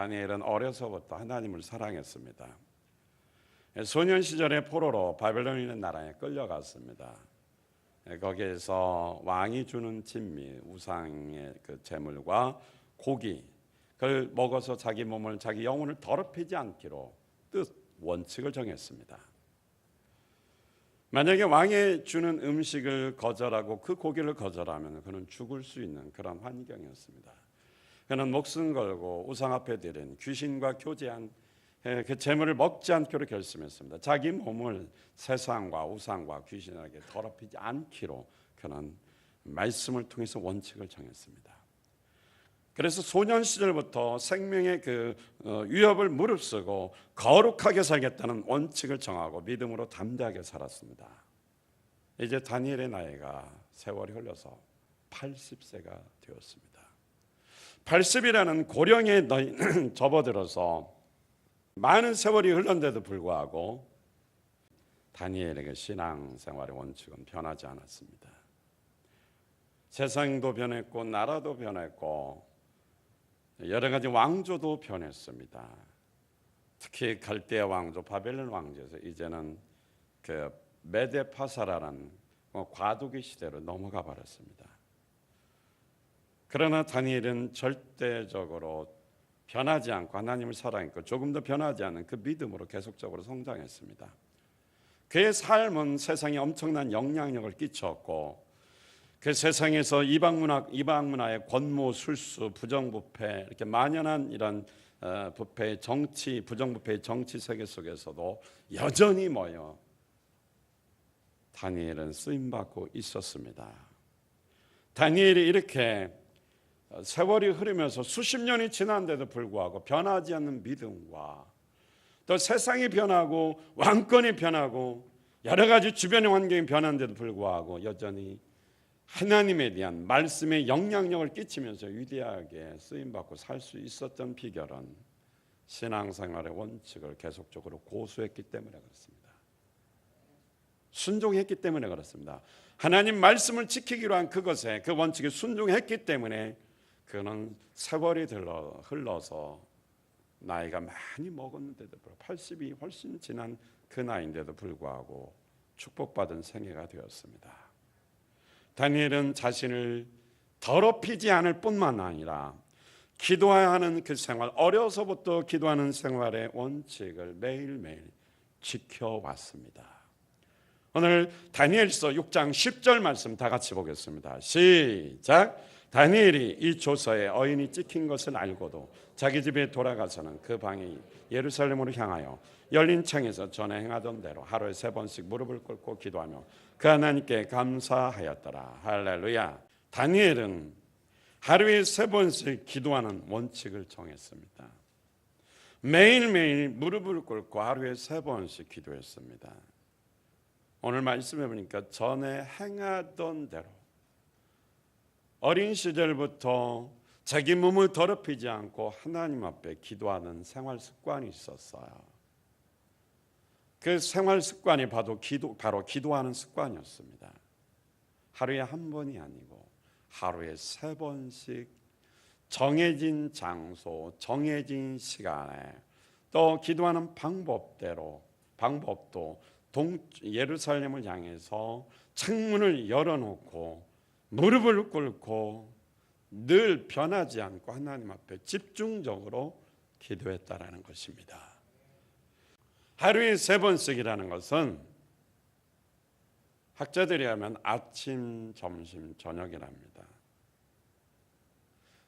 다니엘은 어려서부터 하나님을 사랑했습니다. 소년 시절에 포로로 바벨론이라는 나라에 끌려갔습니다. 거기에서 왕이 주는 진미, 우상의 그 제물과 고기, 그걸 먹어서 자기 몸을, 자기 영혼을 더럽히지 않기로 원칙을 정했습니다. 만약에 왕이 주는 음식을 거절하고 그 고기를 거절하면 그는 죽을 수 있는 그런 환경이었습니다. 그는 목숨 걸고 우상 앞에 드린 귀신과 교제한 그 재물을 먹지 않기로 결심했습니다. 자기 몸을 세상과 우상과 귀신에게 더럽히지 않기로 그는 말씀을 통해서 원칙을 정했습니다. 그래서 소년 시절부터 생명의 그 위협을 무릅쓰고 거룩하게 살겠다는 원칙을 정하고 믿음으로 담대하게 살았습니다. 이제 다니엘의 나이가 세월이 흘러서 80세가 되었습니다. 80이라는 고령에 접어들어서 많은 세월이 흘렀는데도 불구하고 다니엘에게 신앙생활의 원칙은 변하지 않았습니다. 세상도 변했고 나라도 변했고 여러 가지 왕조도 변했습니다. 특히 갈대아 왕조, 바벨론 왕조에서 이제는 그 메데파사라는 과도기 시대로 넘어가 버렸습니다. 그러나 다니엘은 절대적으로 변하지 않고 하나님을 사랑했고 조금 더 변하지 않은 그 믿음으로 계속적으로 성장했습니다. 그의 삶은 세상에 엄청난 영향력을 끼쳤고 그 세상에서 이방 문화의 권모, 술수, 부정부패 이렇게 만연한 이런 부패의 정치, 부정부패의 정치 세계 속에서도 여전히 모여 다니엘은 쓰임받고 있었습니다. 다니엘이 이렇게 세월이 흐르면서 수십 년이 지난데도 불구하고 변하지 않는 믿음과 또 세상이 변하고 왕권이 변하고 여러 가지 주변의 환경이 변한데도 불구하고 여전히 하나님에 대한 말씀의 영향력을 끼치면서 위대하게 쓰임받고 살 수 있었던 비결은 신앙생활의 원칙을 계속적으로 고수했기 때문에 그렇습니다. 순종했기 때문에 그렇습니다. 하나님 말씀을 지키기로 한 그것에 그 원칙에 순종했기 때문에 그는 세월이 흘러서 나이가 많이 먹었는데도 불구하고 80이 훨씬 지난 그 나이인데도 불구하고 축복받은 생애가 되었습니다. 다니엘은 자신을 더럽히지 않을 뿐만 아니라 기도해야 하는 그 생활, 어려서부터 기도하는 생활의 원칙을 매일매일 지켜왔습니다. 오늘 다니엘서 6장 10절 말씀 다 같이 보겠습니다. 시작. 다니엘이 이 조서에 어인이 찍힌 것을 알고도 자기 집에 돌아가서는 그 방이 예루살렘으로 향하여 열린 창에서 전에 행하던 대로 하루에 3번씩 무릎을 꿇고 기도하며 그 하나님께 감사하였더라. 할렐루야. 다니엘은 하루에 3번씩 기도하는 원칙을 정했습니다. 매일매일 무릎을 꿇고 하루에 3번씩 기도했습니다. 오늘 말씀해 보니까 전에 행하던 대로 어린 시절부터 자기 몸을 더럽히지 않고 하나님 앞에 기도하는 생활 습관이 있었어요. 그 생활 습관이 바로 기도하는 습관이었습니다. 하루에 한 번이 아니고 하루에 3번씩 정해진 장소, 정해진 시간에 또 기도하는 방법도 예루살렘을 향해서 창문을 열어놓고 무릎을 꿇고 늘 변하지 않고 하나님 앞에 집중적으로 기도했다라는 것입니다. 하루에 3번씩이라는 것은 학자들이 하면 아침, 점심, 저녁이랍니다.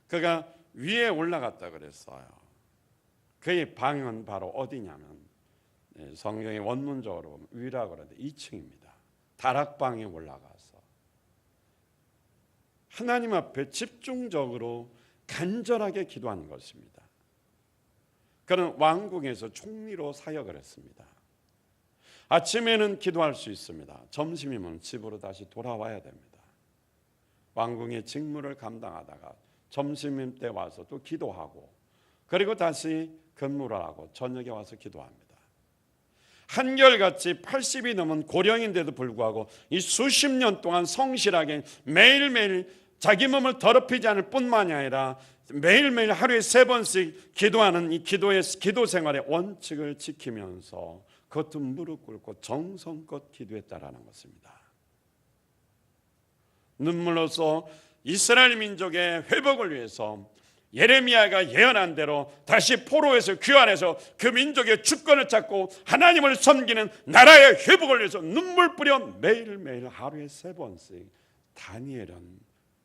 그가 위에 올라갔다 그랬어요. 그의 방은 바로 어디냐면 성경의 원문적으로 위라고 그러는데 2층입니다. 다락방에 올라가서 하나님 앞에 집중적으로 간절하게 기도하는 것입니다. 그는 왕궁에서 총리로 사역을 했습니다. 아침에는 기도할 수 있습니다. 점심이면 집으로 다시 돌아와야 됩니다. 왕궁의 직무를 감당하다가 점심 때 와서 또 기도하고 그리고 다시 근무를 하고 저녁에 와서 기도합니다. 한결같이 80이 넘은 고령인데도 불구하고 이 수십 년 동안 성실하게 매일매일 자기 몸을 더럽히지 않을 뿐만이 아니라 매일매일 하루에 3번씩 기도하는 이 기도 생활의 원칙을 지키면서 그것도 무릎 꿇고 정성껏 기도했다라는 것입니다. 눈물로써 이스라엘 민족의 회복을 위해서 예레미야가 예언한 대로 다시 포로에서 귀환해서 그 민족의 주권을 찾고 하나님을 섬기는 나라의 회복을 위해서 눈물 뿌려 매일매일 하루에 3번씩 다니엘은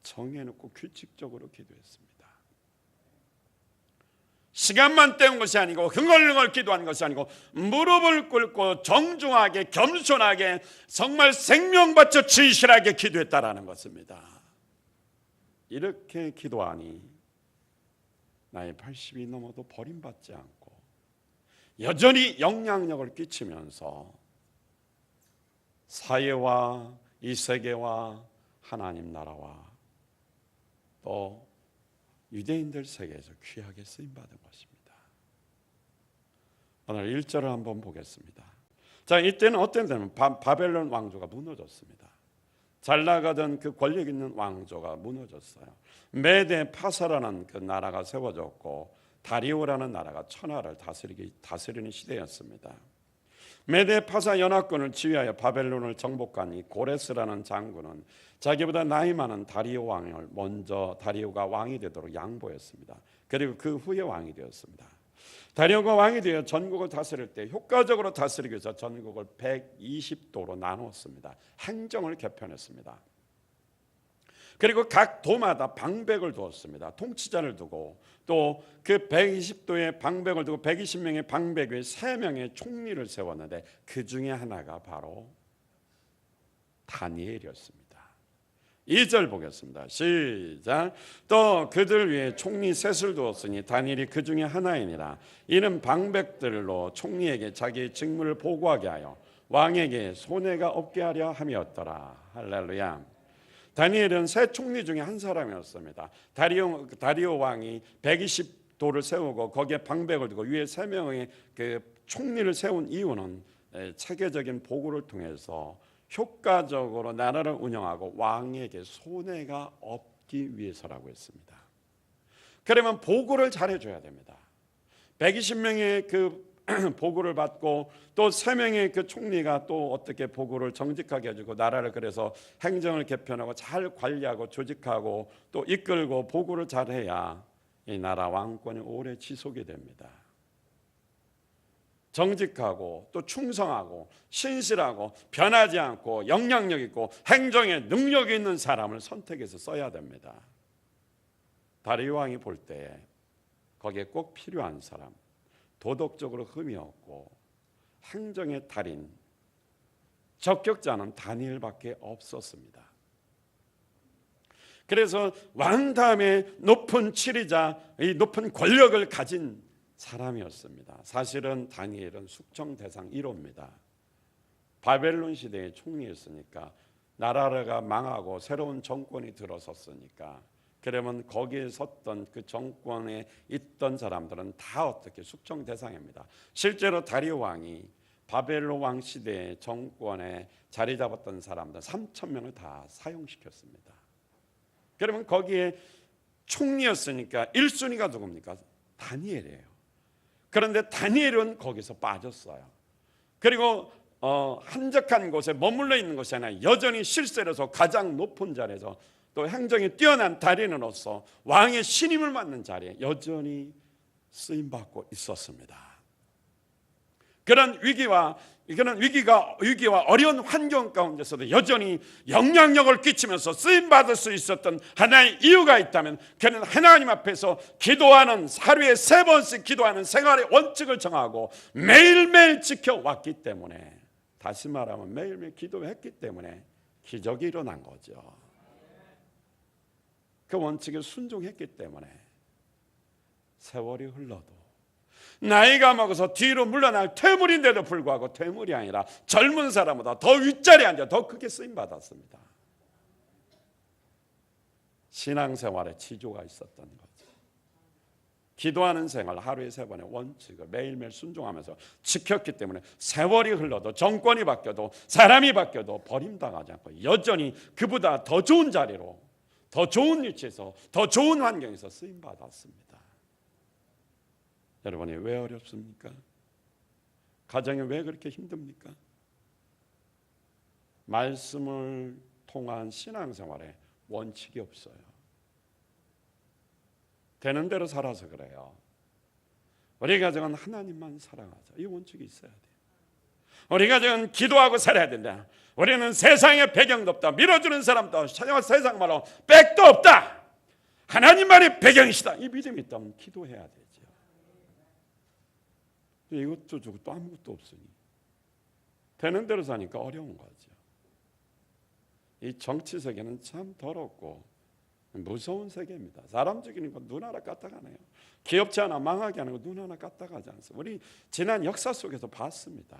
정해놓고 규칙적으로 기도했습니다. 시간만 때운 것이 아니고 흥얼흥얼 기도한 것이 아니고 무릎을 꿇고 정중하게 겸손하게 정말 생명 바쳐 진실하게 기도했다라는 것입니다. 이렇게 기도하니 나이 80이 넘어도 버림받지 않고 여전히 영향력을 끼치면서 사회와 이 세계와 하나님 나라와 또 유대인들 세계에서 귀하게 쓰임받은 것입니다. 오늘 1절을 한번 보겠습니다. 자, 이때는 어떤 때는 바벨론 왕조가 무너졌습니다. 잘 나가던 그 권력 있는 왕조가 무너졌어요. 메데 파사라는 그 나라가 세워졌고 다리오라는 나라가 천하를 다스리는 시대였습니다. 메데 파사 연합군을 지휘하여 바벨론을 정복한 이 고레스라는 장군은 자기보다 나이 많은 다리오 왕을 먼저 다리오가 왕이 되도록 양보했습니다. 그리고 그 후에 왕이 되었습니다. 다리오가 왕이 되어 전국을 다스릴 때 효과적으로 다스리기 위해서 전국을 120도로 나누었습니다. 행정을 개편했습니다. 그리고 각 도마다 방백을 두었습니다. 통치자를 두고 또 그 120도의 방백을 두고 120명의 방백 위에 3명의 총리를 세웠는데 그 중에 하나가 바로 다니엘이었습니다. 2절 보겠습니다. 시작. 또 그들 위에 총리 셋을 두었으니 다니엘이 그 중에 하나이니라. 이는 방백들로 총리에게 자기의 직무를 보고하게 하여 왕에게 손해가 없게 하려 함이었더라. 할렐루야. 다니엘은 세 총리 중에 한 사람이었습니다. 다리오 왕이 120도를 세우고 거기에 방백을 두고 위에 3명의 그 총리를 세운 이유는 체계적인 보고를 통해서 효과적으로 나라를 운영하고 왕에게 손해가 없기 위해서라고 했습니다. 그러면 보고를 잘해줘야 됩니다. 120명의 그 보고를 받고 또 3명의 그 총리가 또 어떻게 보고를 정직하게 해주고 나라를 그래서 행정을 개편하고 잘 관리하고 조직하고 또 이끌고 보고를 잘해야 이 나라 왕권이 오래 지속이 됩니다. 정직하고 또 충성하고 신실하고 변하지 않고 영향력 있고 행정에 능력이 있는 사람을 선택해서 써야 됩니다. 다리오 왕이 볼 때에 거기에 꼭 필요한 사람, 도덕적으로 흠이 없고 행정의 달인, 적격자는 다니엘밖에 없었습니다. 그래서 왕 다음에 높은 지리자, 이 높은 권력을 가진 사람이었습니다. 사실은 다니엘은 숙청 대상 1호입니다. 바벨론 시대의 총리였으니까 나라가 망하고 새로운 정권이 들어섰으니까 그러면 거기에 섰던 그 정권에 있던 사람들은 다 어떻게 숙청 대상입니다. 실제로 다리오 왕이 바벨론 왕 시대의 정권에 자리 잡았던 사람들 3,000명을 다 사용시켰습니다. 그러면 거기에 총리였으니까 1순위가 누굽니까? 다니엘이에요. 그런데 다니엘은 거기서 빠졌어요. 그리고 한적한 곳에 머물러 있는 것이 아니라 여전히 실세로서 가장 높은 자리에서 또 행정이 뛰어난 달인으로서 왕의 신임을 받는 자리에 여전히 쓰임받고 있었습니다. 그런 위기와 어려운 환경 가운데서도 여전히 영향력을 끼치면서 쓰임받을 수 있었던 하나의 이유가 있다면 그는 하나님 앞에서 기도하는 하루에 3번씩 기도하는 생활의 원칙을 정하고 매일매일 지켜왔기 때문에, 다시 말하면 매일매일 기도했기 때문에 기적이 일어난 거죠. 그 원칙에 순종했기 때문에 세월이 흘러도 나이가 먹어서 뒤로 물러날 퇴물인데도 불구하고 퇴물이 아니라 젊은 사람보다 더 윗자리에 앉아 더 크게 쓰임받았습니다. 신앙생활에 지조가 있었던 거죠. 기도하는 생활 하루에 3번의 원칙을 매일매일 순종하면서 지켰기 때문에 세월이 흘러도 정권이 바뀌어도 사람이 바뀌어도 버림당하지 않고 여전히 그보다 더 좋은 자리로 더 좋은 위치에서 더 좋은 환경에서 쓰임 받았습니다. 여러분이 왜 어렵습니까? 가정이 왜 그렇게 힘듭니까? 말씀을 통한 신앙생활에 원칙이 없어요. 되는 대로 살아서 그래요. 우리 가정은 하나님만 사랑하자. 이 원칙이 있어야 돼요. 우리 가정은 기도하고 살아야 된다. 우리는 세상에 배경도 없다. 밀어주는 사람도 세상 말로 백도 없다. 하나님만의 배경이시다. 이 믿음이 있다면 기도해야 되죠. 이것도 저것도 아무것도 없으니 되는 대로 사니까 어려운 거죠. 이 정치 세계는 참 더럽고 무서운 세계입니다. 사람 죽이는 건 눈 하나 까딱하네요. 기업체 하나 망하게 하는 거 눈 하나 까딱하지 않습니다. 우리 지난 역사 속에서 봤습니다.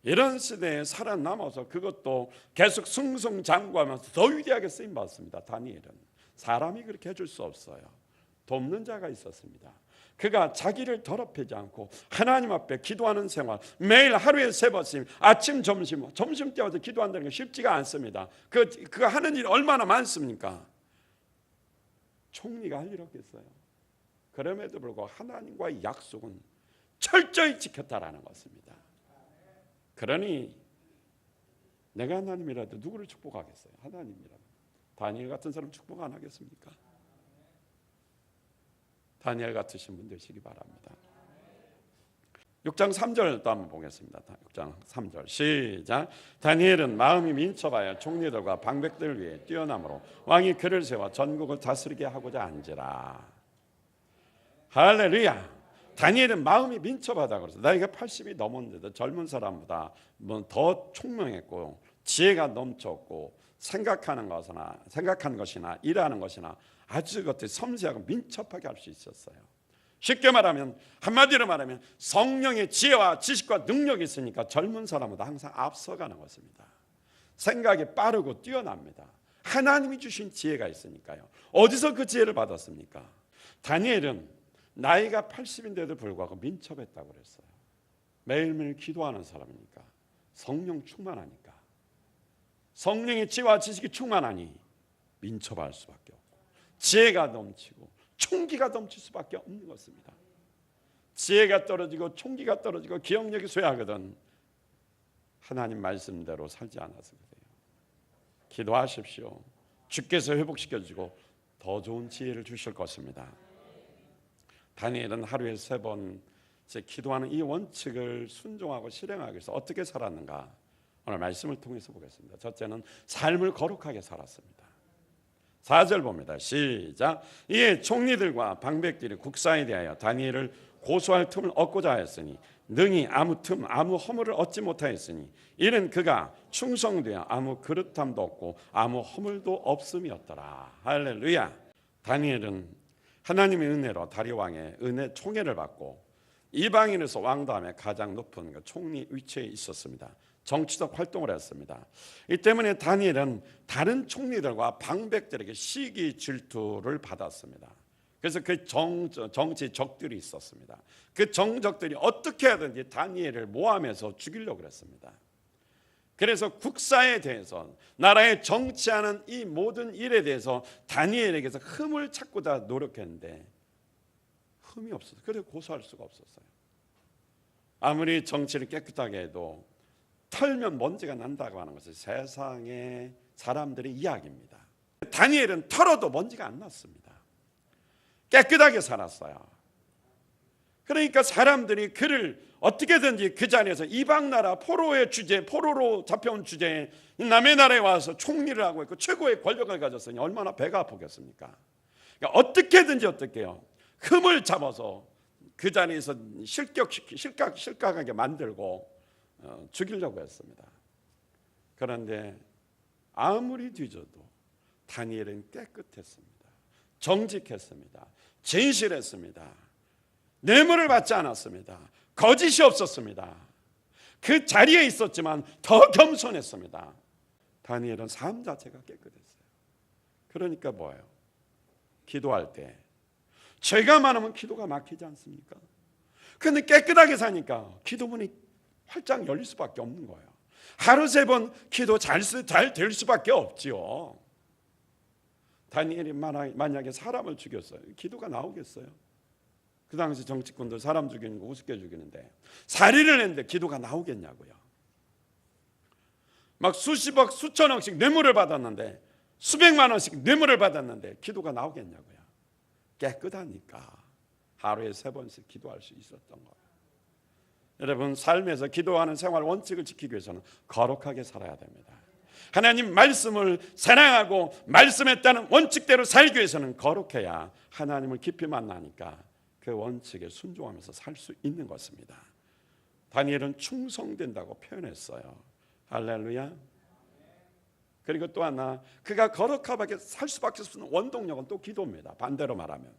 이런 시대에 살아남아서 그것도 계속 승승장구하면서 더 위대하게 쓰임받습니다. 다니엘은 사람이 그렇게 해줄 수 없어요. 돕는 자가 있었습니다. 그가 자기를 더럽히지 않고 하나님 앞에 기도하는 생활, 매일 하루에 3번씩 아침 점심 때 와서 기도한다는 게 쉽지가 않습니다. 그가 하는 일이 얼마나 많습니까? 총리가 할 일 없겠어요. 그럼에도 불구하고 하나님과의 약속은 철저히 지켰다라는 것입니다. 그러니 내가 하나님이라도 누구를 축복하겠어요? 하나님이라도. 다니엘 같은 사람 축복 안 하겠습니까? 다니엘 같으신 분 되시기 바랍니다. 6장 3절도 한번 보겠습니다. 6장 3절 시작. 다니엘은 마음이 민첩하여 총리들과 방백들을 위해 뛰어남으로 왕이 그를 세워 전국을 다스리게 하고자 한지라. 할렐루야. 다니엘은 마음이 민첩하다 그래서 나이가 80이 넘었는데도 젊은 사람보다 더 총명했고 지혜가 넘쳤고 생각하는 것이나 일하는 것이나 아주 그것들이 섬세하고 민첩하게 할 수 있었어요. 쉽게 말하면 한마디로 말하면 성령의 지혜와 지식과 능력이 있으니까 젊은 사람보다 항상 앞서가는 것입니다. 생각이 빠르고 뛰어납니다. 하나님이 주신 지혜가 있으니까요. 어디서 그 지혜를 받았습니까? 다니엘은 나이가 80인데도 불구하고 민첩했다고 그랬어요. 매일매일 기도하는 사람이니까 성령 충만하니까 성령의 지혜와 지식이 충만하니 민첩할 수밖에 없고 지혜가 넘치고 총기가 넘칠 수밖에 없는 것입니다. 지혜가 떨어지고 총기가 떨어지고 기억력이 쇠하거든 하나님 말씀대로 살지 않아서 그래요. 기도하십시오. 주께서 회복시켜주고 더 좋은 지혜를 주실 것입니다. 다니엘은 하루에 3번 기도하는 이 원칙을 순종하고 실행하기 위해서 어떻게 살았는가 오늘 말씀을 통해서 보겠습니다. 첫째는 삶을 거룩하게 살았습니다. 4절 봅니다. 시작. 이에 총리들과 방백들이 국사에 대하여 다니엘을 고소할 틈을 얻고자 하였으니 능히 아무 허물을 얻지 못하였으니 이는 그가 충성되어 아무 그릇함도 없고 아무 허물도 없음이었더라. 할렐루야. 다니엘은 하나님의 은혜로 다리오 왕의 총애를 받고 이방인에서 왕 다음에 가장 높은 총리 위치에 있었습니다. 정치적 활동을 했습니다. 이 때문에 다니엘은 다른 총리들과 방백들에게 시기 질투를 받았습니다. 그래서 그 정치 적들이 있었습니다. 그 정적들이 어떻게 하든지 다니엘을 모함해서 죽이려고 그랬습니다. 그래서 국사에 대해서 나라에 정치하는 이 모든 일에 대해서 다니엘에게서 흠을 찾고자 노력했는데 흠이 없었어요. 그래서 고소할 수가 없었어요. 아무리 정치를 깨끗하게 해도 털면 먼지가 난다고 하는 것은 세상의 사람들의 이야기입니다. 다니엘은 털어도 먼지가 안 났습니다. 깨끗하게 살았어요. 그러니까 사람들이 그를 어떻게든지 그 자리에서 이방 나라 포로로 잡혀온 주제에 남의 나라에 와서 총리를 하고 있고 최고의 권력을 가졌으니 얼마나 배가 아프겠습니까? 그러니까 어떻게든지 어떻게요? 흠을 잡아서 그 자리에서 실각하게 만들고 죽이려고 했습니다. 그런데 아무리 뒤져도 다니엘은 깨끗했습니다. 정직했습니다. 진실했습니다. 뇌물을 받지 않았습니다. 거짓이 없었습니다. 그 자리에 있었지만 더 겸손했습니다. 다니엘은 삶 자체가 깨끗했어요. 그러니까 뭐예요? 기도할 때 죄가 많으면 기도가 막히지 않습니까? 그런데 깨끗하게 사니까 기도문이 활짝 열릴 수밖에 없는 거예요. 하루 3번 기도 잘 될 수밖에 없지요. 다니엘이 만약에 사람을 죽였어요. 기도가 나오겠어요? 그 당시 정치권들 사람 죽이는 거 우습게 죽이는데 살인을 했는데 기도가 나오겠냐고요. 막 수십억 수천억씩 뇌물을 받았는데 수백만 원씩 뇌물을 받았는데 기도가 나오겠냐고요. 깨끗하니까 하루에 3번씩 기도할 수 있었던 거예요. 여러분, 삶에서 기도하는 생활 원칙을 지키기 위해서는 거룩하게 살아야 됩니다. 하나님 말씀을 사랑하고 말씀에 따른 원칙대로 살기 위해서는 거룩해야 하나님을 깊이 만나니까 그 원칙에 순종하면서 살 수 있는 것입니다. 다니엘은 충성된다고 표현했어요. 할렐루야. 그리고 또 하나, 그가 거룩하게 살 수밖에 없는 원동력은 또 기도입니다. 반대로 말하면.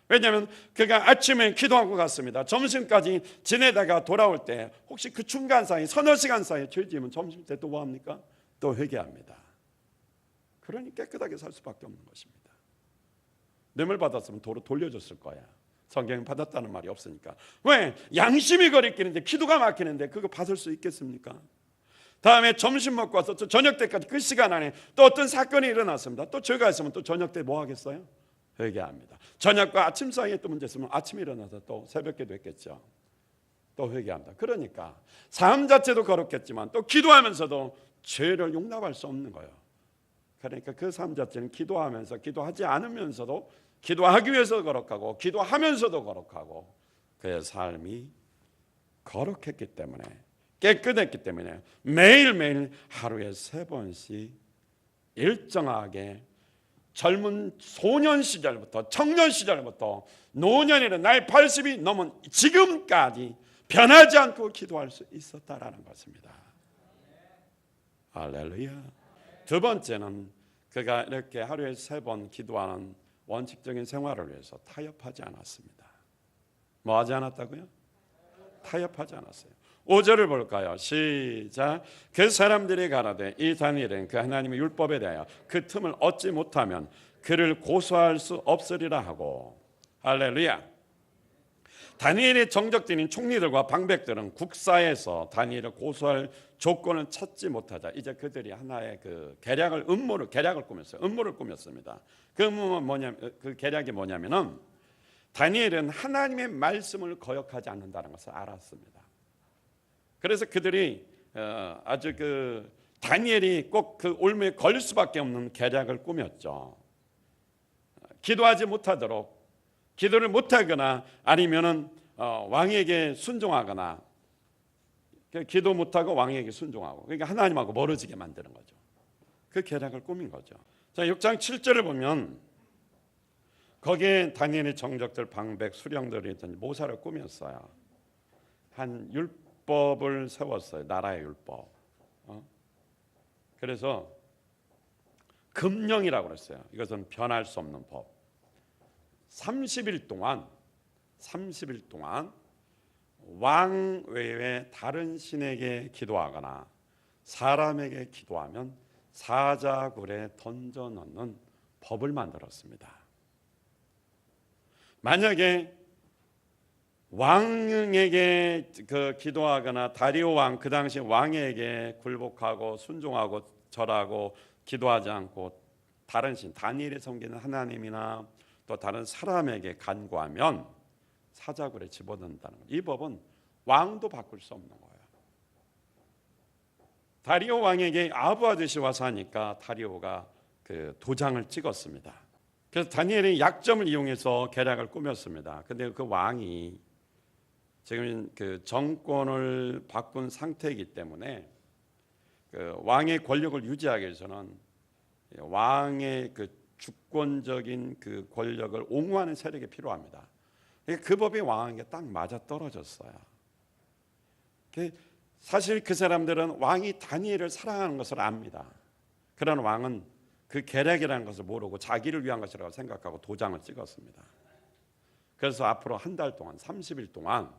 왜냐하면 그가 아침에 기도하고 갔습니다. 점심까지 지내다가 돌아올 때 혹시 그 중간 사이 서너 시간 사이에 죄 지으면 점심 때 또 뭐합니까? 또 회개합니다. 그러니 깨끗하게 살 수밖에 없는 것입니다. 뇌물 받았으면 도로 돌려줬을 거야. 성경은 받았다는 말이 없으니까. 왜? 양심이 거리끼는데 기도가 막히는데 그거 받을 수 있겠습니까? 다음에 점심 먹고 와서 또 저녁 때까지 그 시간 안에 또 어떤 사건이 일어났습니다. 또 죄가 있으면 또 저녁 때 뭐 하겠어요? 회개합니다. 저녁과 아침 사이에 또 문제 있으면 아침에 일어나서 또 새벽에도 했겠죠. 또 회개합니다. 그러니까 삶 자체도 거룩했지만 또 기도하면서도 죄를 용납할 수 없는 거예요. 그러니까 그 삶 자체는 기도하면서 기도하지 않으면서도 기도하기 위해서 거룩하고 기도하면서도 거룩하고 그의 삶이 거룩했기 때문에 깨끗했기 때문에 매일매일 하루에 3번씩 일정하게 젊은 소년 시절부터 청년 시절부터 노년이라 나이 80이 넘은 지금까지 변하지 않고 기도할 수 있었다라는 것입니다. 할렐루야. 두 번째는 그가 이렇게 하루에 3번 기도하는 원칙적인 생활을 위해서 타협하지 않았습니다. 뭐 하지 않았다고요? 타협하지 않았어요. 5절을 볼까요? 시작. 그 사람들이 가라되 이 다니엘은 그 하나님의 율법에 대하여 그 틈을 얻지 못하면 그를 고소할 수 없으리라 하고. 할렐루야. 다니엘의 정적들인 총리들과 방백들은 국사에서 다니엘을 고소할 조건을 찾지 못하자 이제 그들이 하나의 그 계략을 꾸몄어요. 음모를 꾸몄습니다. 그 음모는 뭐냐면, 그 계략이 뭐냐면은 다니엘은 하나님의 말씀을 거역하지 않는다는 것을 알았습니다. 그래서 그들이 아주 그 다니엘이 꼭 그 올무에 걸릴 수밖에 없는 계략을 꾸몄죠. 기도하지 못하도록, 기도를 못하거나 아니면은 왕에게 순종하거나, 기도 못하고 왕에게 순종하고, 그러니까 하나님하고 멀어지게 만드는 거죠. 그 계략을 꾸민 거죠. 자, 6장 7절을 보면 거기에 다니엘의 정적들, 방백, 수령들이 모사를 꾸몄어요. 한 율법을 세웠어요. 나라의 율법. 그래서 금령이라고 그랬어요. 이것은 변할 수 없는 법. 30일 동안 왕 외에 다른 신에게 기도하거나 사람에게 기도하면 사자굴에 던져 넣는 법을 만들었습니다. 만약에 왕에게 그 기도하거나 다리오 왕, 그 당시 왕에게 굴복하고 순종하고 절하고 기도하지 않고 다른 신, 다니엘이 섬기는 하나님이나 또 다른 사람에게 간구하면 사자굴에 집어넣는다는 거예요. 이 법은 왕도 바꿀 수 없는 거예요. 다리오 왕에게 아부 아저씨 와서 하니까 다리오가 그 도장을 찍었습니다. 그래서 다니엘이 약점을 이용해서 계략을 꾸몄습니다. 근데 그 왕이 지금 그 정권을 바꾼 상태이기 때문에 그 왕의 권력을 유지하기 위해서는 왕의 그 주권적인 그 권력을 옹호하는 세력이 필요합니다. 그 법이 왕에게 딱 맞아 떨어졌어요. 사실 그 사람들은 왕이 다니엘을 사랑하는 것을 압니다. 그러나 왕은 그 계략이라는 것을 모르고 자기를 위한 것이라고 생각하고 도장을 찍었습니다. 그래서 앞으로 한 달 동안 30일 동안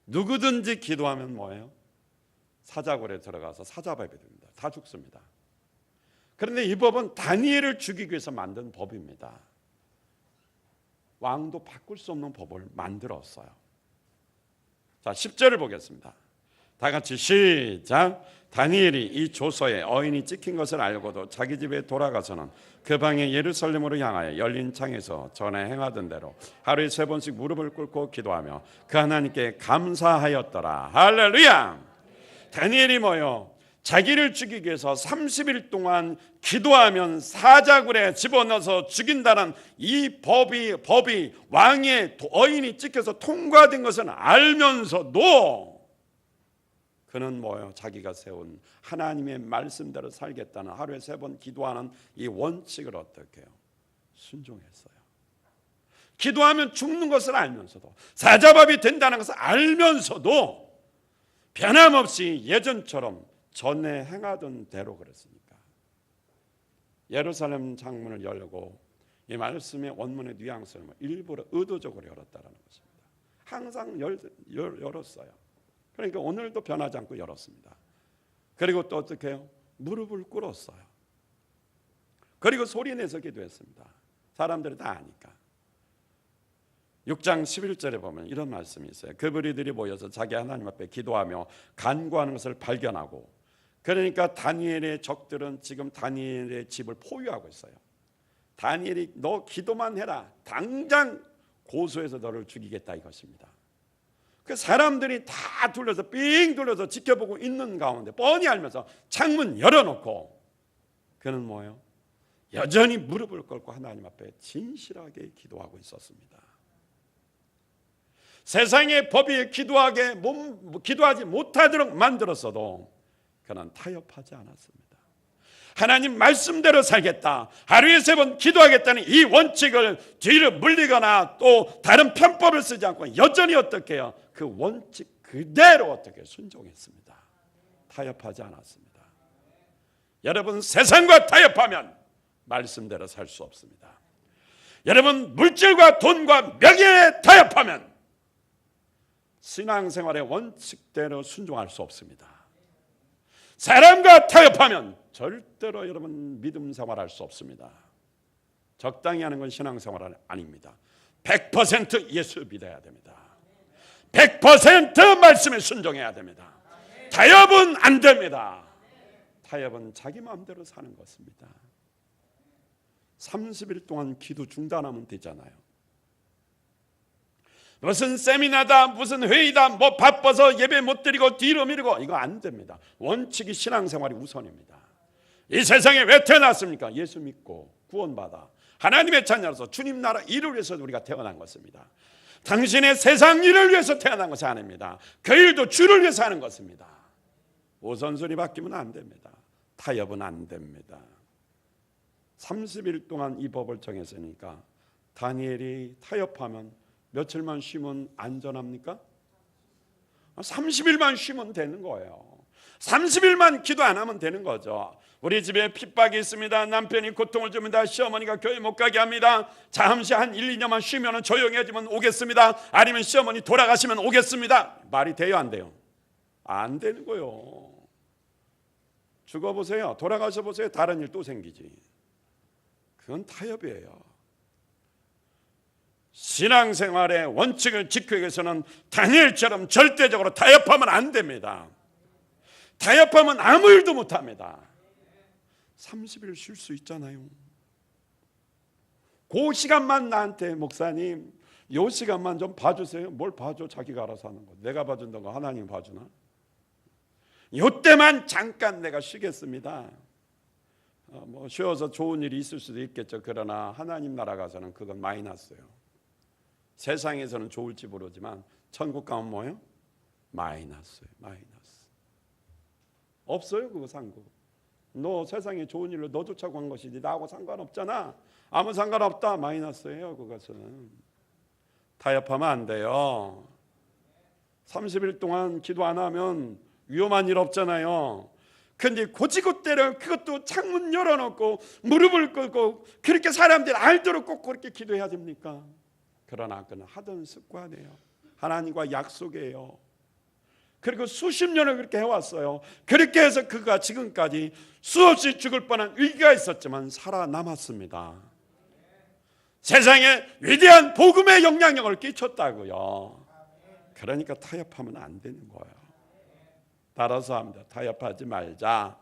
누구든지 기도하면 뭐예요? 사자굴에 들어가서 사자밥이 됩니다. 다 죽습니다. 그런데 이 법은 다니엘을 죽이기 위해서 만든 법입니다. 왕도 바꿀 수 없는 법을 만들었어요. 자, 10절을 보겠습니다. 다 같이 시작. 다니엘이 이 조서에 어인이 찍힌 것을 알고도 자기 집에 돌아가서는 그 방에 예루살렘으로 향하여 열린 창에서 전에 행하던 대로 하루에 3번씩 무릎을 꿇고 기도하며 그 하나님께 감사하였더라. 할렐루야. 다니엘이 뭐요? 자기를 죽이기 위해서 30일 동안 기도하면 사자굴에 집어넣어서 죽인다는 이 법이 왕의 어인이 찍혀서 통과된 것은 알면서도 그는 뭐예요? 자기가 세운 하나님의 말씀대로 살겠다는 하루에 3번 기도하는 이 원칙을 어떻게 해요? 순종했어요. 기도하면 죽는 것을 알면서도, 사자밥이 된다는 것을 알면서도 변함없이 예전처럼 전에 행하던 대로 그랬으니까. 예루살렘 창문을 열고 이 말씀의 원문의 뉘앙스를 일부러 의도적으로 열었다는 것입니다. 항상 열었어요. 그러니까 오늘도 변하지 않고 열었습니다. 그리고 또 어떻게 해요? 무릎을 꿇었어요. 그리고 소리내서 기도했습니다. 사람들이 다 아니까. 6장 11절에 보면 이런 말씀이 있어요. 그 무리들이 모여서 자기 하나님 앞에 기도하며 간구하는 것을 발견하고, 그러니까 다니엘의 적들은 지금 다니엘의 집을 포위하고 있어요. 다니엘이 너 기도만 해라, 당장 고소해서 너를 죽이겠다 이것입니다. 그 사람들이 다 둘러서 삥 둘러서 지켜보고 있는 가운데 뻔히 알면서 창문 열어놓고 그는 뭐예요? 여전히 무릎을 꿇고 하나님 앞에 진실하게 기도하고 있었습니다. 세상의 법이 기도하지 못하도록 만들었어도 그는 타협하지 않았습니다. 하나님 말씀대로 살겠다, 하루에 3번 기도하겠다는 이 원칙을 뒤로 물리거나 또 다른 편법을 쓰지 않고 여전히 어떻게 해요? 그 원칙 그대로 어떻게 순종했습니다. 타협하지 않았습니다. 여러분, 세상과 타협하면 말씀대로 살 수 없습니다. 여러분, 물질과 돈과 명예에 타협하면 신앙생활의 원칙대로 순종할 수 없습니다. 사람과 타협하면 절대로 여러분 믿음 생활할 수 없습니다. 적당히 하는 건 신앙생활 아닙니다. 100% 예수 믿어야 됩니다. 100% 말씀에 순종해야 됩니다. 타협은 안 됩니다. 타협은 자기 마음대로 사는 것입니다. 30일 동안 기도 중단하면 되잖아요. 무슨 세미나다, 무슨 회의다, 뭐 바빠서 예배 못 드리고 뒤로 미루고, 이거 안 됩니다. 원칙이 신앙생활이 우선입니다. 이 세상에 왜 태어났습니까? 예수 믿고 구원받아 하나님의 자녀로서 주님 나라 일을 위해서 우리가 태어난 것입니다. 당신의 세상 일을 위해서 태어난 것이 아닙니다. 그 일도 주를 위해서 하는 것입니다. 우선순위 바뀌면 안 됩니다. 타협은 안 됩니다. 30일 동안 이 법을 정했으니까 다니엘이 타협하면 며칠만 쉬면 안전합니까? 30일만 쉬면 되는 거예요. 30일만 기도 안 하면 되는 거죠. 우리 집에 핍박이 있습니다. 남편이 고통을 줍니다. 시어머니가 교회 못 가게 합니다. 잠시 한 1, 2년만 쉬면 조용해지면 오겠습니다. 아니면 시어머니 돌아가시면 오겠습니다. 말이 돼요, 안 돼요? 안 되는 거예요. 죽어보세요. 돌아가셔 보세요. 다른 일 또 생기지. 그건 타협이에요. 신앙생활의 원칙을 지키기 위해서는 다니엘처럼 절대적으로 타협하면 안 됩니다. 타협하면 아무 일도 못합니다. 30일 쉴 수 있잖아요. 그 시간만 나한테 목사님 이 시간만 좀 봐주세요. 뭘 봐줘? 자기가 알아서 하는 거. 내가 봐준다고 하나님 봐주나? 이때만 잠깐 내가 쉬겠습니다. 뭐 쉬어서 좋은 일이 있을 수도 있겠죠. 그러나 하나님 나라 가서는 그건 마이너스예요. 세상에서는 좋을지 모르지만 천국 가면 뭐예요? 마이너스예요. 마이너스. 없어요 그거 상고. 너 세상에 좋은 일로 너조차 간 것이지 나하고 상관없잖아. 아무 상관없다. 마이너스예요 그것은. 타협하면 안 돼요. 30일 동안 기도 안 하면 위험한 일 없잖아요. 근데 고지고대로 그것도 창문 열어놓고 무릎을 꿇고 그렇게 사람들이 알도록 꼭 그렇게 기도해야 됩니까? 그러나 그는 하던 습관이에요. 하나님과 약속이에요. 그리고 수십 년을 그렇게 해왔어요. 그렇게 해서 그가 지금까지 수없이 죽을 뻔한 위기가 있었지만 살아남았습니다. 세상에 위대한 복음의 영향력을 끼쳤다고요. 그러니까 타협하면 안 되는 거예요. 따라서 합니다. 타협하지 말자.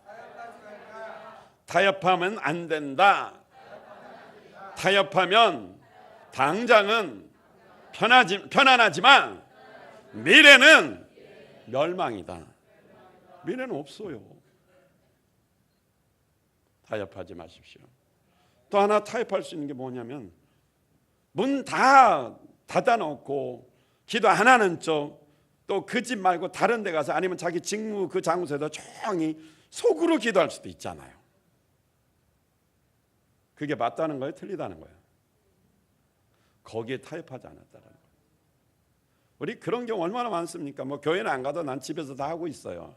타협하면 안 된다. 타협하면 당장은 편안하지만 미래는 멸망이다. 미래는 없어요. 타협하지 마십시오. 또 하나 타협할 수 있는 게 뭐냐면 문 다 닫아놓고 기도 안 하는 쪽, 또 그 집 말고 다른 데 가서 아니면 자기 직무 그 장소에서 조용히 속으로 기도할 수도 있잖아요. 그게 맞다는 거예요? 틀리다는 거예요? 거기에 타협하지 않았다는 거예요. 우리 그런 경우 얼마나 많습니까? 뭐 교회는 안 가도 난 집에서 다 하고 있어요.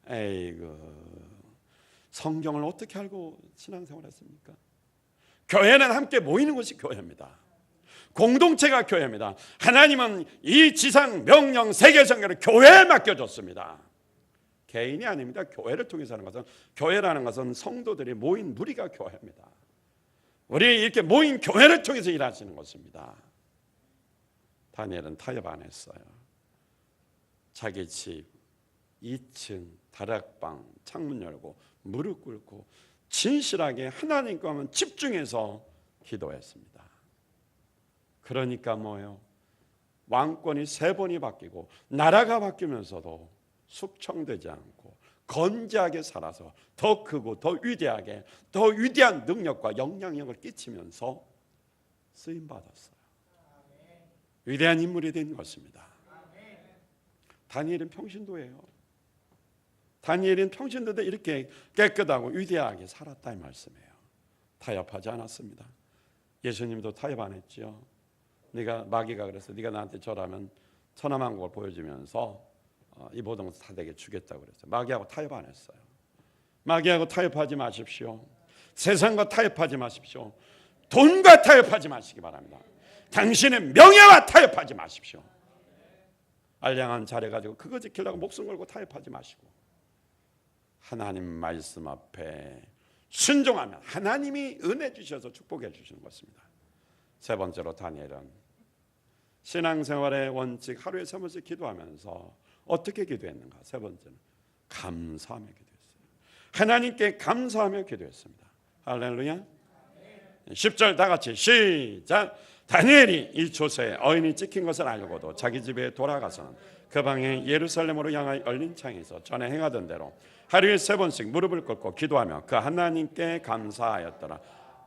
에이그, 성경을 어떻게 알고 신앙생활 했습니까? 교회는 함께 모이는 것이 교회입니다. 공동체가 교회입니다. 하나님은 이 지상 명령 세계 선교를 교회에 맡겨줬습니다. 개인이 아닙니다. 교회를 통해서 하는 것은, 교회라는 것은 성도들이 모인 무리가 교회입니다. 우리 이렇게 모인 교회를 통해서 일하시는 것입니다. 다니엘은 타협 안 했어요. 자기 집 2층 다락방 창문 열고 무릎 꿇고 진실하게 하나님과 집중해서 기도했습니다. 그러니까 뭐예요? 왕권이 3번이 바뀌고 나라가 바뀌면서도 숙청되지 않고 건재하게 살아서 더 크고 더 위대하게, 더 위대한 능력과 영향력을 끼치면서 쓰임받았어요. 위대한 인물이 된 것입니다. 다니엘은 평신도예요. 다니엘은 평신도인데 이렇게 깨끗하고 위대하게 살았다 이 말씀이에요. 타협하지 않았습니다. 예수님도 타협 안 했죠. 네가, 마귀가 그래서 네가 나한테 절하면 천하만국을 보여주면서 이 모든 것을 다 내게 주겠다고 그랬어요. 마귀하고 타협 안 했어요. 마귀하고 타협하지 마십시오. 세상과 타협하지 마십시오. 돈과 타협하지 마시기 바랍니다. 당신의 명예와 타협하지 마십시오. 알량한 자리 가지고 그거 지키려고 목숨 걸고 타협하지 마시고 하나님 말씀 앞에 순종하면 하나님이 은혜 주셔서 축복해 주시는 것입니다. 세 번째로 다니엘은 신앙생활의 원칙 하루에 3번씩 기도하면서 어떻게 기도했는가? 세 번째는 감사하며 기도했어요. 하나님께 감사하며 기도했습니다. 할렐루야. 10절 다 같이 시작. 다니엘이 이 조서에 어인이 찍힌 것을 알고도 자기 집에 돌아가서는 그 방에 예루살렘으로 향하여 열린 창에서 전에 행하던 대로 하루에 3번씩 무릎을 꿇고 기도하며 그 하나님께 감사하였더라.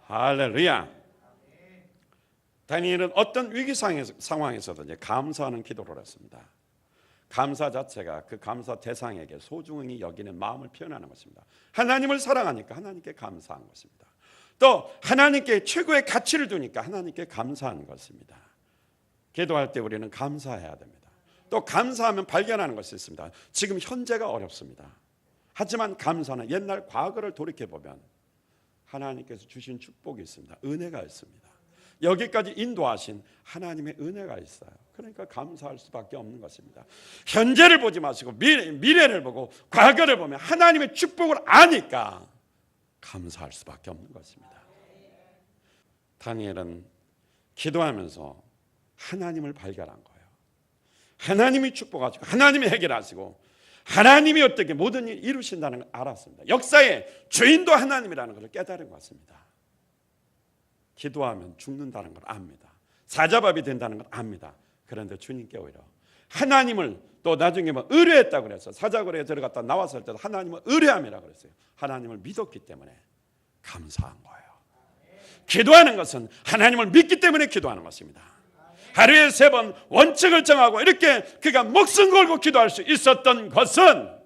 할렐루야. 다니엘은 어떤 위기 상황에서든지 감사하는 기도를 했습니다. 감사 자체가 그 감사 대상에게 소중히 여기는 마음을 표현하는 것입니다. 하나님을 사랑하니까 하나님께 감사한 것입니다. 또 하나님께 최고의 가치를 두니까 하나님께 감사하는 것입니다. 기도할 때 우리는 감사해야 됩니다. 또 감사하면 발견하는 것이 있습니다. 지금 현재가 어렵습니다. 하지만 감사는 옛날 과거를 돌이켜보면 하나님께서 주신 축복이 있습니다. 은혜가 있습니다. 여기까지 인도하신 하나님의 은혜가 있어요. 그러니까 감사할 수밖에 없는 것입니다. 현재를 보지 마시고 미래를 보고 과거를 보면 하나님의 축복을 아니까 감사할 수밖에 없는 것입니다. 다니엘은 기도하면서 하나님을 발견한 거예요. 하나님이 축복하시고 하나님이 해결하시고 하나님이 어떻게 모든 일 이루신다는 걸 알았습니다. 역사의 주인도 하나님이라는 것을 깨달은 것 같습니다. 기도하면 죽는다는 걸 압니다. 사자밥이 된다는 걸 압니다. 그런데 주님께 오히려 하나님을 또 나중에 뭐 의뢰했다고 그랬어요. 사자굴에 들어갔다 나왔을 때도 하나님을 의뢰함이라고 그랬어요. 하나님을 믿었기 때문에 감사한 거예요. 기도하는 것은 하나님을 믿기 때문에 기도하는 것입니다. 하루에 3번 원칙을 정하고 이렇게 그가 목숨 걸고 기도할 수 있었던 것은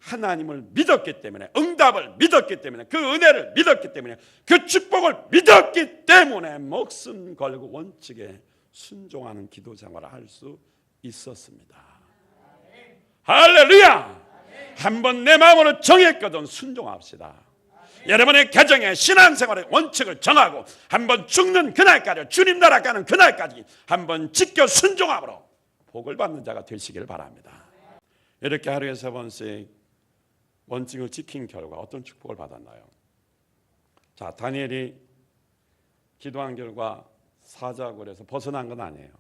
하나님을 믿었기 때문에, 응답을 믿었기 때문에, 그 은혜를 믿었기 때문에, 그 축복을 믿었기 때문에 목숨 걸고 원칙에 순종하는 기도 생활을 할 수 있었습니다. 할렐루야! 한번 내 마음으로 정했거든 순종합시다. 여러분의 가정에 신앙생활의 원칙을 정하고 한번 죽는 그날까지, 주님 나라 가는 그날까지 한번 지켜 순종함으로 복을 받는 자가 되시길 바랍니다. 이렇게 하루에 3번씩 원칙을 지킨 결과 어떤 축복을 받았나요? 자, 다니엘이 기도한 결과 사자굴에서 벗어난 건 아니에요.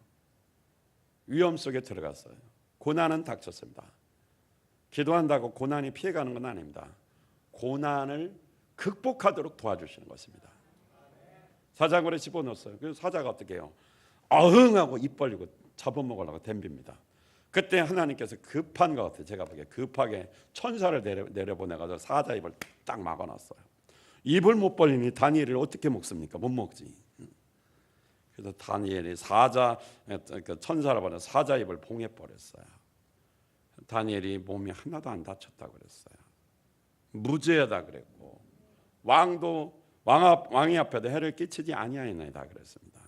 위험 속에 들어갔어요. 고난은 닥쳤습니다. 기도한다고 고난이 피해가는 건 아닙니다. 고난을 극복하도록 도와주시는 것입니다. 사자굴에 집어넣었어요. 그래서 사자가 어떻게 해요? 어흥하고 입 벌리고 잡아먹으려고 덤빕니다. 그때 하나님께서 급한 것 같아요. 제가 보기에 급하게 천사를 내려보내가지고 사자 입을 딱 막아놨어요. 입을 못 벌리니 다니엘을 어떻게 먹습니까? 못 먹지. 그래서 다니엘이 천사를 보내 사자 입을 봉해 버렸어요. 다니엘이 몸이 하나도 안 다쳤다고 그랬어요. 무죄하다 그랬고 왕이 앞에도 해를 끼치지 아니하였나이다 그랬습니다.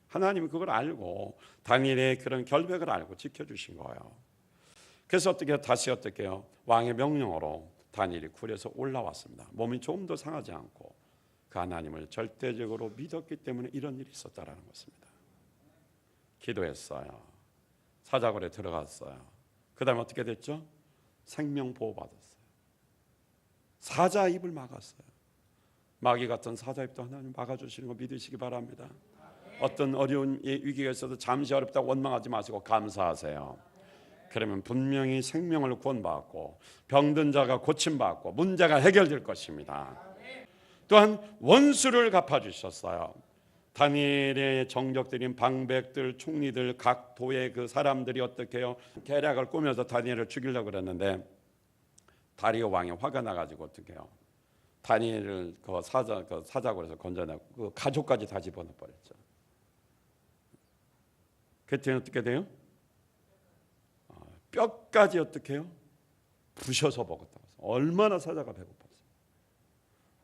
하나님이 그걸 알고 다니엘의 그런 결백을 알고 지켜주신 거예요. 그래서 어떻게 해요? 왕의 명령으로 다니엘이 굴에서 올라왔습니다. 몸이 좀 더 상하지 않고 그 하나님을 절대적으로 믿었기 때문에 이런 일이 있었다라는 것입니다. 기도했어요. 사자굴에 들어갔어요. 그 다음에 어떻게 됐죠? 생명 보호받았어요. 사자 입을 막았어요. 마귀 같은 사자 입도 하나님 막아주시는 거 믿으시기 바랍니다. 어떤 어려운 위기가 있어도 잠시 어렵다고 원망하지 마시고 감사하세요. 그러면 분명히 생명을 구원받고 병든 자가 고침받고 문제가 해결될 것입니다. 또한 원수를 갚아주셨어요. 다니엘의 정적들인 방백들, 총리들, 각 도의 그 사람들이 어떻게 해요? 계략을 꾸며서 다니엘을 죽이려고 그랬는데 다리오 왕이 화가 나가지고 어떻게 해요? 다니엘을 그 사자굴에서 건져내고 그 가족까지 다 집어넣어 버렸죠. 그때는 어떻게 돼요? 뼈까지 어떻게 해요? 부셔서 먹었다고. 얼마나 사자가 배고팠어요.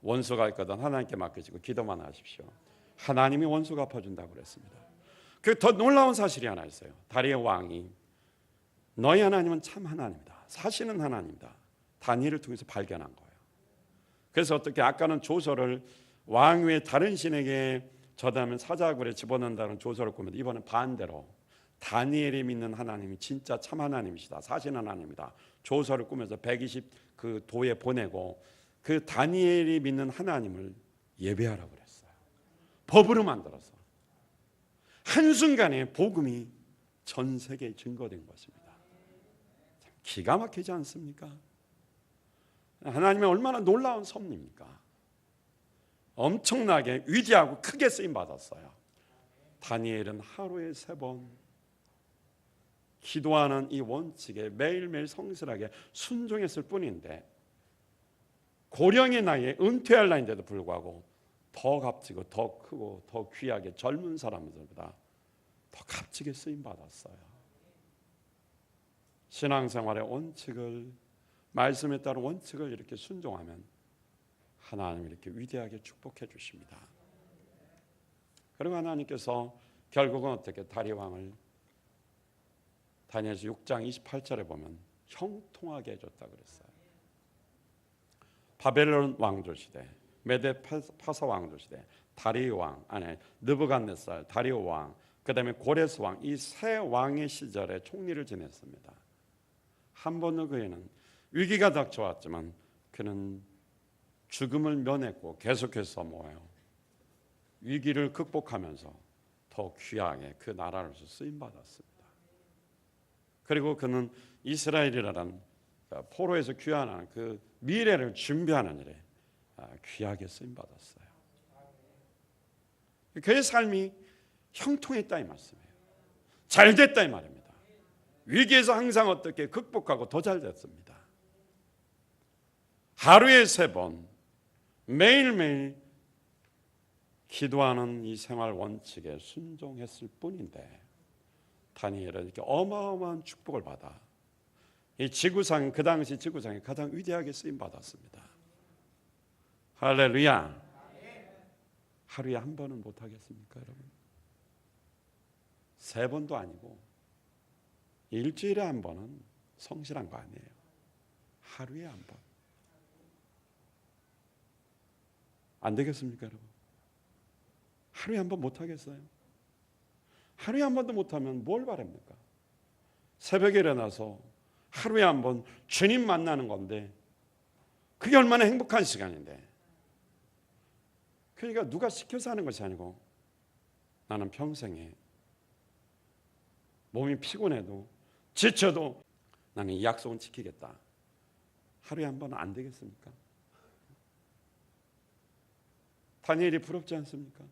원수가 있거든 하나님께 맡기시고 기도만 하십시오. 하나님이 원수 갚아준다고 그랬습니다. 그 더 놀라운 사실이 하나 있어요. 다리오 왕이 너희 하나님은 참 하나님이다. 사시는 하나님이다. 다니엘을 통해서 발견한 거예요. 그래서 어떻게 아까는 조서를 왕 외에 다른 신에게 저다면 사자굴에 집어넣는다는 조서를 꾸면 이번엔 반대로 다니엘이 믿는 하나님이 진짜 참 하나님이시다. 사신 하나님이다. 조서를 꾸면서 120 그 도에 보내고 그 다니엘이 믿는 하나님을 예배하라고 그랬어요. 법으로 만들어서 한순간에 복음이 전 세계에 증거된 것입니다. 기가 막히지 않습니까? 하나님의 얼마나 놀라운 섭리입니까? 엄청나게 위대하고 크게 쓰임 받았어요. 다니엘은 하루에 3번 기도하는 이 원칙에 매일매일 성실하게 순종했을 뿐인데 고령의 나이에 은퇴할 나이인데도 불구하고 더 값지고 더 크고 더 귀하게 젊은 사람들보다 더 값지게 쓰임 받았어요. 신앙생활의 원칙을 말씀에 따른 원칙을 이렇게 순종하면 하나님이 이렇게 위대하게 축복해 주십니다. 그리고 하나님께서 결국은 어떻게 다리오 왕을 다니엘서 6장 28절에 보면 형통하게 해줬다 그랬어요. 바벨론 왕조 시대, 메데 파사 왕조 시대, 다리오 왕, 느부갓네살, 다리오 왕, 그다음에 고레스 왕, 이 세 왕의 시절에 총리를 지냈습니다. 한 번도 그에는 위기가 닥쳐왔지만 그는 죽음을 면했고 계속해서 뭐예요? 위기를 극복하면서 더 귀하게 그 나라로서 쓰임 받았습니다. 그리고 그는 이스라엘이라는 포로에서 귀환하는 그 미래를 준비하는 일에 귀하게 쓰임 받았어요. 그의 삶이 형통했다 이 말씀이에요. 잘 됐다 이 말입니다. 위기에서 항상 어떻게 극복하고 더 잘 됐습니다. 하루에 3번 매일매일 기도하는 이 생활 원칙에 순종했을 뿐인데 다니엘은 이렇게 어마어마한 축복을 받아 이 지구상 그 당시 지구상에 가장 위대하게 쓰임 받았습니다. 할렐루야. 하루에 한 번은 못 하겠습니까, 여러분? 3번도 아니고 일주일에 한 번은 성실한 거 아니에요. 하루에 한 번. 안 되겠습니까, 여러분? 하루에 한 번 못 하겠어요? 하루에 한 번도 못하면 뭘 바랍니까? 새벽에 일어나서 하루에 한 번 주님 만나는 건데 그게 얼마나 행복한 시간인데. 그러니까 누가 시켜서 하는 것이 아니고 나는 평생에 몸이 피곤해도 지쳐도 나는 이 약속은 지키겠다. 하루에 한 번은 안 되겠습니까? 다니엘이 부럽지 않습니까?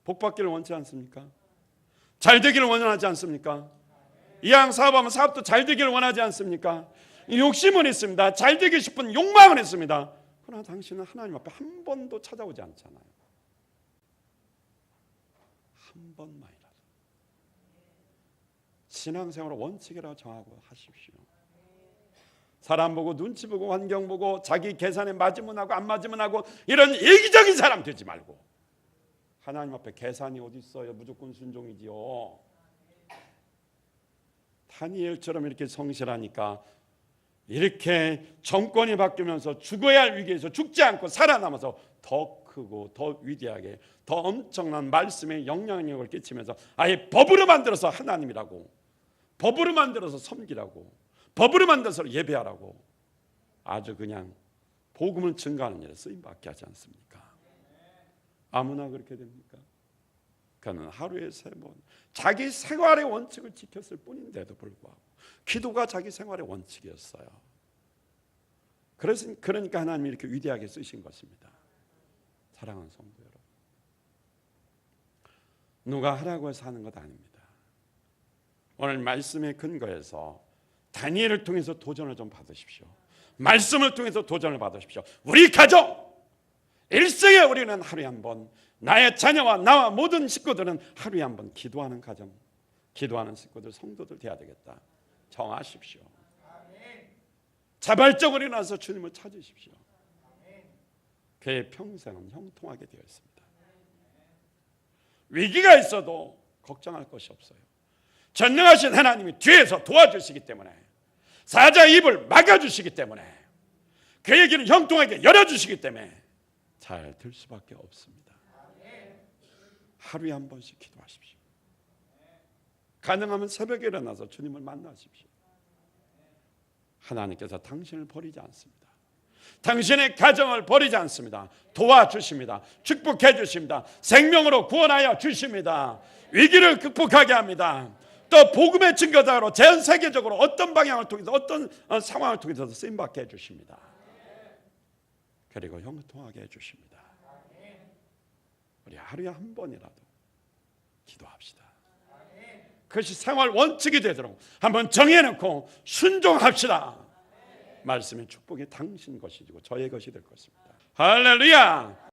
복 받기를 원치 않습니까? 잘 되기를 원하지 않습니까? 이왕 사업하면 사업도 잘 되기를 원하지 않습니까? 욕심은 있습니다. 잘 되고 싶은 욕망은 있습니다. 그러나 당신은 하나님 앞에 한 번도 찾아오지 않잖아요. 한 번만이라도 신앙생활을 원칙이라고 정하고 하십시오. 사람 보고 눈치 보고 환경 보고 자기 계산에 맞으면 하고 안 맞으면 하고 이런 이기적인 사람 되지 말고 하나님 앞에 계산이 어디 있어요? 무조건 순종이지요. 다니엘처럼 이렇게 성실하니까 이렇게 정권이 바뀌면서 죽어야 할 위기에서 죽지 않고 살아남아서 더 크고 더 위대하게 더 엄청난 말씀의 영향력을 끼치면서 아예 법으로 만들어서 하나님이라고, 법으로 만들어서 섬기라고, 법으로 만들어서 예배하라고 아주 그냥 복음을 증거하는 일에 쓰임받게 하지 않습니까? 아무나 그렇게 됩니까? 그는 하루에 3번 자기 생활의 원칙을 지켰을 뿐인데도 불구하고 기도가 자기 생활의 원칙이었어요. 그러니까 하나님이 이렇게 위대하게 쓰신 것입니다. 사랑하는 성도 여러분, 누가 하라고 해서 하는 것 아닙니다. 오늘 말씀의 근거에서 다니엘을 통해서 도전을 좀 받으십시오. 말씀을 통해서 도전을 받으십시오. 우리 가족 일생에 우리는 하루에 한 번, 나의 자녀와 나와 모든 식구들은 하루에 한 번 기도하는 가정, 기도하는 식구들, 성도들 돼야 되겠다. 정하십시오. 자발적으로 일어나서 주님을 찾으십시오. 그의 평생은 형통하게 되어 있습니다. 위기가 있어도 걱정할 것이 없어요. 전능하신 하나님이 뒤에서 도와주시기 때문에, 사자의 입을 막아주시기 때문에, 그의 길을 형통하게 열어주시기 때문에 잘 될 수밖에 없습니다. 하루에 한 번씩 기도하십시오. 가능하면 새벽에 일어나서 주님을 만나십시오. 하나님께서 당신을 버리지 않습니다. 당신의 가정을 버리지 않습니다. 도와주십니다. 축복해 주십니다. 생명으로 구원하여 주십니다. 위기를 극복하게 합니다. 또 복음의 증거자로 전 세계적으로 어떤 방향을 통해서 어떤 상황을 통해서도 쓰임받게 해주십니다. 그리고 형통하게 해주십니다. 우리 하루에 한 번이라도 기도합시다. 그것이 생활 원칙이 되도록 한번 정해놓고 순종합시다. 말씀의 축복이 당신 것이고 저의 것이 될 것입니다. 할렐루야.